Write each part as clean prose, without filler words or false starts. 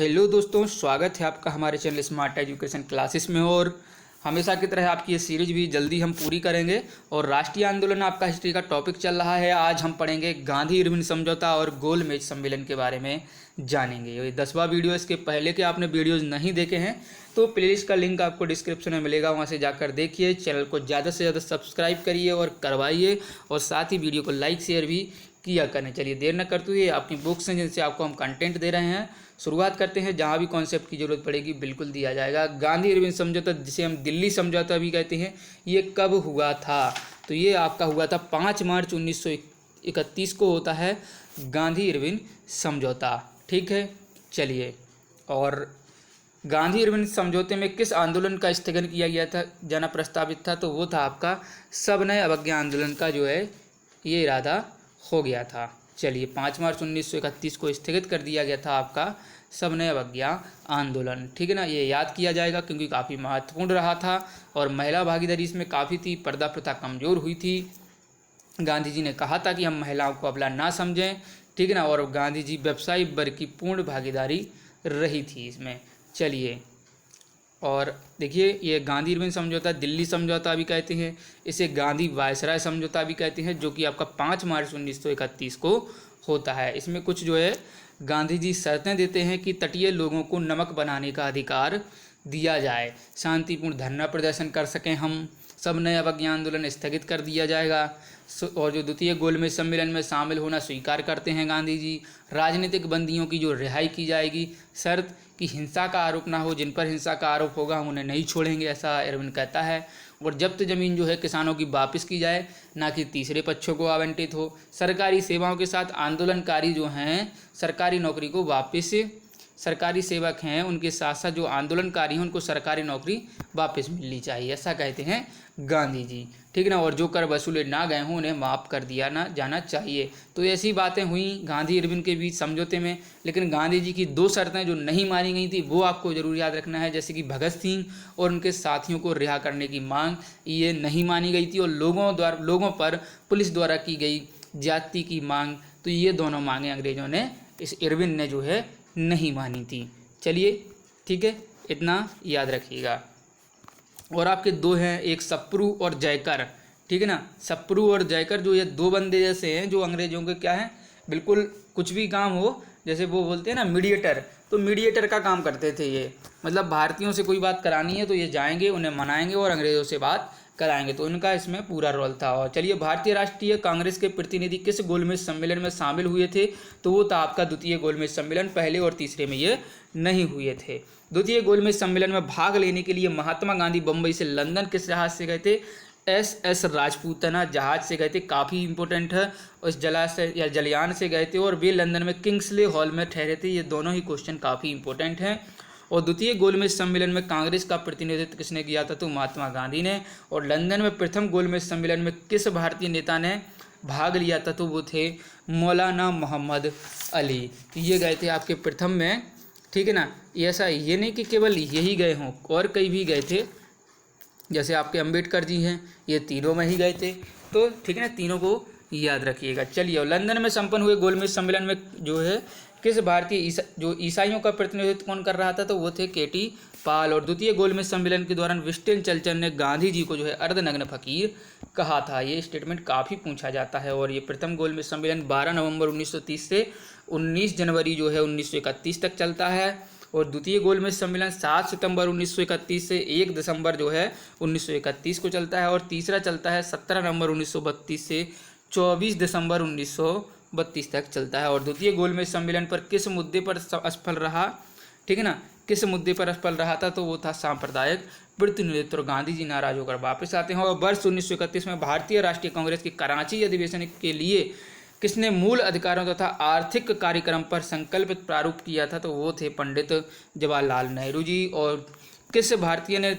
Hello दोस्तों, स्वागत है आपका हमारे चैनल स्मार्ट एजुकेशन क्लासेस में। और हमेशा की तरह आपकी ये सीरीज भी जल्दी हम पूरी करेंगे। और राष्ट्रीय आंदोलन आपका हिस्ट्री का टॉपिक चल रहा है। आज हम पढ़ेंगे गांधी इरविन समझौता और गोलमेज सम्मेलन के बारे में जानेंगे। ये 10वां वीडियो, इसके पहले के आपने वीडियोज़ नहीं देखे हैं तो प्लेलिस्ट का लिंक आपको डिस्क्रिप्शन में मिलेगा, वहाँ से जाकर देखिए। चैनल को ज़्यादा से ज़्यादा सब्सक्राइब करिए और करवाइए, और साथ ही वीडियो को लाइक शेयर भी किया करें। चलिए देर न करते हुए अपनी बुक्स हैं जिनसे आपको हम कंटेंट दे रहे हैं, शुरुआत करते हैं। जहाँ भी कॉन्सेप्ट की जरूरत पड़ेगी बिल्कुल दिया जाएगा। गांधी इरविन समझौता, जिसे हम दिल्ली समझौता भी कहते हैं, ये कब हुआ था? तो ये आपका हुआ था 5 मार्च 1931 को होता है गांधी इरविन समझौता। ठीक है, चलिए। और गांधी इरविन समझौते में किस आंदोलन का स्थगन किया गया था, जाना प्रस्तावित था? तो वो था आपका सविनय अवज्ञा आंदोलन का जो है ये इरादा हो गया था। चलिए, 5 मार्च 1931 को स्थगित कर दिया गया था आपका सविनय अवज्ञा आंदोलन। ठीक है ना, ये याद किया जाएगा क्योंकि काफ़ी महत्वपूर्ण रहा था और महिला भागीदारी इसमें काफ़ी थी। पर्दा प्रथा कमज़ोर हुई थी। गांधी जी ने कहा था कि हम महिलाओं को अबला ना समझें। ठीक है ना, और गांधी जी व्यवसायी वर्ग की पूर्ण भागीदारी रही थी इसमें। चलिए, और देखिए, ये गांधी इरविन समझौता दिल्ली समझौता भी कहते हैं, इसे गांधी वायसराय समझौता भी कहते हैं, जो कि आपका 5 मार्च 1931 को होता है। इसमें कुछ जो है गांधी जी शर्तें देते हैं कि तटीय लोगों को नमक बनाने का अधिकार दिया जाए, शांतिपूर्ण धरना प्रदर्शन कर सकें हम, सविनय अवज्ञा आंदोलन स्थगित कर दिया जाएगा, और जो द्वितीय गोलमेज सम्मेलन में शामिल होना स्वीकार करते हैं गांधी जी। राजनीतिक बंदियों की जो रिहाई की जाएगी, शर्त कि हिंसा का आरोप ना हो, जिन पर हिंसा का आरोप होगा हम उन्हें नहीं छोड़ेंगे, ऐसा इरविन कहता है। और जब्त जमीन जो है किसानों की वापस की जाए, ना कि तीसरे पक्षों को आवंटित हो। सरकारी सेवाओं के साथ आंदोलनकारी जो हैं सरकारी नौकरी को वापस, सरकारी सेवक हैं उनके साथ साथ जो आंदोलनकारी हैं उनको सरकारी नौकरी वापस मिलनी चाहिए, ऐसा कहते हैं गांधी जी। ठीक ना, और जो कर वसूले ना गए हों उन्हें माफ़ कर दिया ना जाना चाहिए। तो ऐसी बातें हुई गांधी इरविन के बीच समझौते में। लेकिन गांधी जी की 2 शर्तें जो नहीं मानी गई थी वो आपको जरूर याद रखना है, जैसे कि भगत सिंह और उनके साथियों को रिहा करने की मांग, ये नहीं मानी गई थी। और लोगों पर पुलिस द्वारा की गई ज्यादती की मांग, तो ये दोनों मांगें अंग्रेजों ने, इस इरविन ने जो है नहीं मानी थी। चलिए, ठीक है, इतना याद रखिएगा। और आपके 2 हैं, एक सप्रू और जयकर। ठीक है ना, सप्रू और जयकर जो ये 2 बंदे जैसे हैं जो अंग्रेजों के क्या हैं, बिल्कुल कुछ भी काम हो, जैसे वो बोलते हैं ना मीडिएटर, तो मीडिएटर का काम करते थे ये। मतलब भारतीयों से कोई बात करानी है तो ये जाएंगे, उन्हें मनाएंगे और अंग्रेज़ों से बात कराएंगे। तो इनका इसमें पूरा रोल था। और चलिए, भारतीय राष्ट्रीय कांग्रेस के प्रतिनिधि किस गोलमेज सम्मेलन में शामिल हुए थे? तो वो था आपका द्वितीय गोलमेज सम्मेलन। पहले और तीसरे में ये नहीं हुए थे। द्वितीय गोलमेज सम्मेलन में भाग लेने के लिए महात्मा गांधी बम्बई से लंदन किस जहाज से गए थे? SS राजपूताना जहाज से गए थे, काफ़ी इंपॉर्टेंट है। उस जलाशय या जलयान से गए थे और वे लंदन में किंग्सले हॉल में ठहरे थे। ये दोनों ही क्वेश्चन काफ़ी इंपॉर्टेंट हैं। और द्वितीय गोलमेज सम्मेलन में कांग्रेस का प्रतिनिधित्व किसने किया था? तो महात्मा गांधी ने। और लंदन में प्रथम गोलमेज सम्मेलन में किस भारतीय नेता ने भाग लिया था? तो वो थे मौलाना मोहम्मद अली। ये गए थे आपके प्रथम में। ठीक है ना, ऐसा ये नहीं कि केवल यही गए हों, और कई भी गए थे, जैसे आपके अंबेडकर जी हैं, ये तीनों में ही गए थे। तो ठीक है ना, तीनों को याद रखिएगा। चलिए, और लंदन में संपन्न हुए गोलमेज सम्मेलन में जो है किस भारतीय जो ईसाइयों का प्रतिनिधित्व कौन कर रहा था? तो वो थे KT पाल। और द्वितीय गोलमेज सम्मेलन के दौरान विंस्टन चर्चिल ने गांधी जी को जो है अर्धनग्न फकीर कहा था। ये स्टेटमेंट काफ़ी पूछा जाता है। और ये प्रथम गोलमेज सम्मेलन 12 नवंबर 1930 से 19 जनवरी जो है 1931 तक चलता है। और द्वितीय गोलमेज सम्मेलन 7 सितंबर 1931 से 1 दिसंबर जो है 1931 को चलता है। और तीसरा चलता है 17 नवंबर 1932 से 24 दिसंबर 1932 तक चलता है। और द्वितीय गोलमेज सम्मेलन पर किस मुद्दे पर असफल रहा? ठीक है ना, किस मुद्दे पर असफल रहा था? तो वो था सांप्रदायिक प्रतिनिधित्व। और गांधी जी नाराज होकर वापस आते हैं। और वर्ष 1931 में भारतीय राष्ट्रीय कांग्रेस की कराची अधिवेशन के लिए किसने मूल अधिकारों तथा आर्थिक कार्यक्रम पर संकल्प प्रारूप किया था? तो वो थे पंडित जवाहरलाल नेहरू जी। और किस भारतीय ने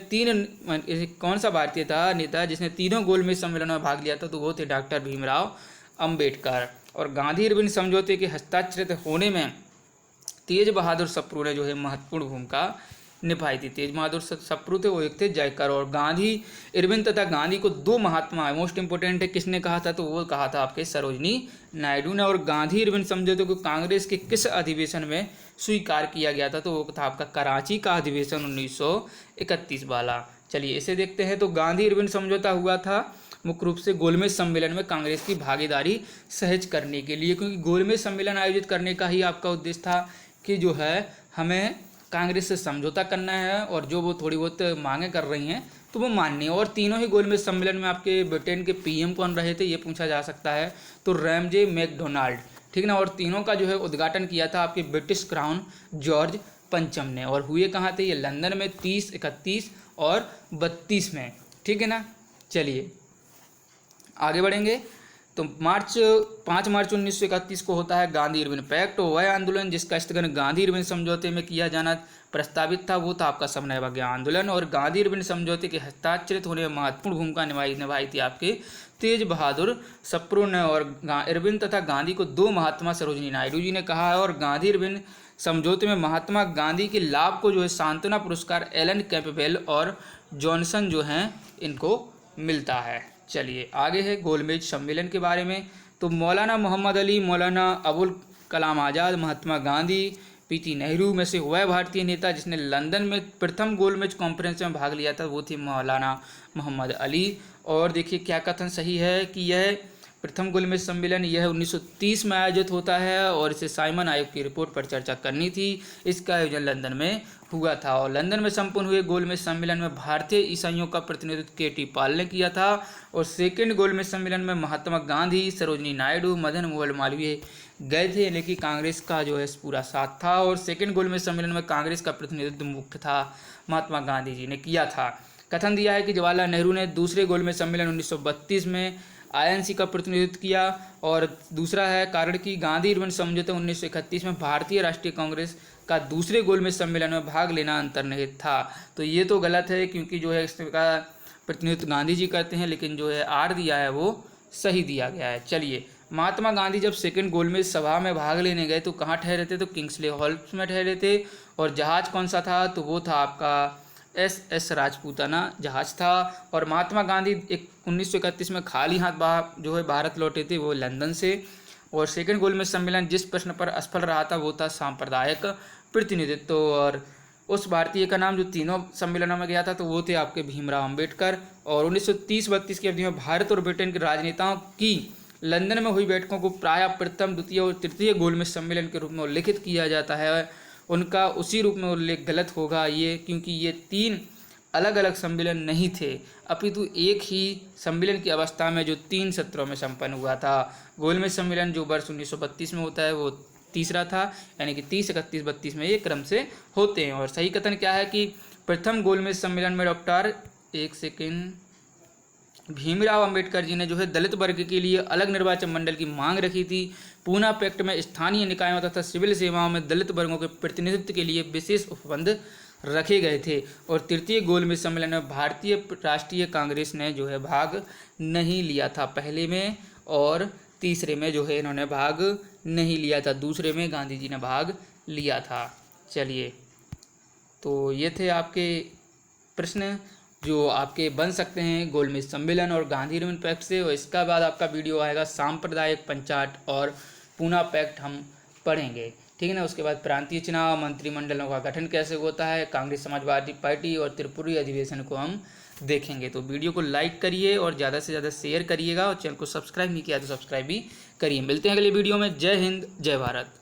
कौन सा भारतीय था नेता जिसने तीनों गोलमेज सम्मेलनों में भाग लिया था? तो वो थे डॉक्टर भीमराव अंबेडकर। और गांधी इरविन समझौते के हस्ताक्षरित होने में तेज बहादुर सप्रू ने जो है महत्वपूर्ण भूमिका निभाई थी। तेज बहादुर सप्रू थे, वो एक थे जयकर। और गांधी इरविन तथा गांधी को दो महात्मा, मोस्ट इंपोर्टेंट है, किसने कहा था, तो वो कहा था आपके सरोजनी नायडू ने। और गांधी इरविन समझौते को कांग्रेस के किस अधिवेशन में स्वीकार किया गया था, तो वो था आपका कराची का अधिवेशन 1931 वाला। चलिए इसे देखते हैं। तो गांधी इरविन समझौता हुआ था मुख्य रूप से गोलमेज सम्मेलन में कांग्रेस की भागीदारी सहज करने के लिए, क्योंकि गोलमेज सम्मेलन आयोजित करने का ही आपका उद्देश्य था कि जो है हमें कांग्रेस से समझौता करना है और जो वो थोड़ी बहुत मांगे कर रही हैं तो वो माननी है। और तीनों ही गोलमेज सम्मेलन में आपके ब्रिटेन के पीएम कौन रहे थे, ये पूछा जा सकता है, तो रैमजे मैकडोनाल्ड, ठीक ना। और तीनों का जो है उद्घाटन किया था आपके ब्रिटिश क्राउन जॉर्ज पंचम ने। और हुए कहाँ थे, ये लंदन में 30, 31 और 32 में, ठीक है ना। चलिए आगे बढ़ेंगे। तो 5 मार्च 1931 को होता है गांधी इरविन पैक्ट। वह आंदोलन जिसका स्थगन गांधी इरविन समझौते में किया जाना प्रस्तावित था वो था आपका समन्वय आंदोलन। और गांधी इरविन समझौते के हस्ताक्षरित होने में महत्वपूर्ण भूमिका निभाई थी आपके तेज बहादुर सप्रू ने। और इरविन तथा गांधी को दो महात्मा सरोजनी नायडू जी ने कहा है। और गांधी इरविन समझौते में महात्मा गांधी के लाभ को जो है सांत्वना पुरस्कार एलन कैम्पबेल और जॉनसन जो हैं इनको मिलता है। चलिए आगे है गोलमेज सम्मेलन के बारे में। तो मौलाना मोहम्मद अली, मौलाना अबुल कलाम आज़ाद, महात्मा गांधी, पीटी नेहरू में से वह भारतीय नेता जिसने लंदन में प्रथम गोलमेज कॉन्फ्रेंस में भाग लिया था वो थे मौलाना मोहम्मद अली। और देखिए क्या कथन सही है कि यह प्रथम गोलमेज सम्मेलन यह 1930 में आयोजित होता है और इसे साइमन आयोग की रिपोर्ट पर चर्चा करनी थी। इसका आयोजन लंदन में हुआ था। और लंदन में संपन्न हुए गोलमेज सम्मेलन में भारतीय ईसाइयों का प्रतिनिधित्व केटी पाल ने किया था। और सेकेंड गोलमेज सम्मेलन में महात्मा गांधी, सरोजनी नायडू, मदन मोहन मालवीय गए थे, यानी कि कांग्रेस का जो है पूरा साथ था। और सेकेंड गोलमेज सम्मेलन में कांग्रेस का प्रतिनिधित्व मुख्य था महात्मा गांधी जी ने किया था। कथन दिया है कि जवाहरलाल नेहरू ने दूसरे गोलमेज सम्मेलन 1932 में आईएनसी का प्रतिनिधित्व किया। और दूसरा है कारण कि गांधी इरविन समझौते 1931 में भारतीय राष्ट्रीय कांग्रेस का दूसरे गोलमेज सम्मेलन में भाग लेना अंतर्निहित था। तो ये तो गलत है क्योंकि जो है इसका प्रतिनिधित्व गांधी जी करते हैं, लेकिन जो है आर दिया है वो सही दिया गया है। चलिए महात्मा गांधी जब सेकंड गोलमेज सभा में भाग लेने गए तो कहाँ ठहरे थे, तो किंग्सले हॉल में ठहरे थे। और जहाज कौन सा था, तो वो था आपका SS राजपूताना जहाज था। और महात्मा गांधी 1931 में खाली हाथ जो है भारत लौटे थे, वो लंदन से। और सेकंड गोलमेज सम्मेलन जिस प्रश्न पर असफल रहा था वो था सांप्रदायिक प्रतिनिधित्व। और उस भारतीय का नाम जो तीनों सम्मेलनों में गया था तो वो थे आपके भीमराव अंबेडकर। और 1930-32 की अवधि में भारत और ब्रिटेन के राजनेताओं की लंदन में हुई बैठकों को प्रायः प्रथम, द्वितीय और तृतीय गोलमेज सम्मेलन के रूप में उल्लेखित किया जाता है। उनका उसी रूप में उल्लेख गलत होगा ये, क्योंकि ये 3 अलग अलग सम्मेलन नहीं थे, अपितु एक ही सम्मेलन की अवस्था में जो 3 सत्रों में संपन्न हुआ था। गोलमेज सम्मेलन जो वर्ष 1932 में होता है वो तीसरा था, यानी कि 30, 31, 32 में ये क्रम से होते हैं। और सही कथन क्या है कि प्रथम गोलमेज सम्मेलन में भीमराव अंबेडकर जी ने जो है दलित वर्ग के लिए अलग निर्वाचन मंडल की मांग रखी थी। पूना पैक्ट में स्थानीय निकायों तथा सिविल सेवाओं में दलित वर्गों के प्रतिनिधित्व के लिए विशेष उपबंध रखे गए थे। और तृतीय गोलमेज सम्मेलन में भारतीय राष्ट्रीय कांग्रेस ने जो है भाग नहीं लिया था पहले में, और तीसरे में जो है इन्होंने भाग नहीं लिया था, दूसरे में गांधी जी ने भाग लिया था। चलिए तो ये थे आपके प्रश्न जो आपके बन सकते हैं गोलमेज सम्मेलन और गांधी इरविन पैक्ट से। और इसका बाद आपका वीडियो आएगा सांप्रदायिक पंचायत और पूना पैक्ट हम पढ़ेंगे, ठीक है ना। उसके बाद प्रांतीय चुनाव, मंत्रिमंडलों का गठन कैसे होता है, कांग्रेस समाजवादी पार्टी और त्रिपुरी अधिवेशन को हम देखेंगे। तो वीडियो को लाइक करिए और ज़्यादा से ज़्यादा शेयर करिएगा और चैनल को सब्सक्राइब नहीं किया तो सब्सक्राइब भी करिए। मिलते हैं अगले वीडियो में। जय हिंद, जय भारत।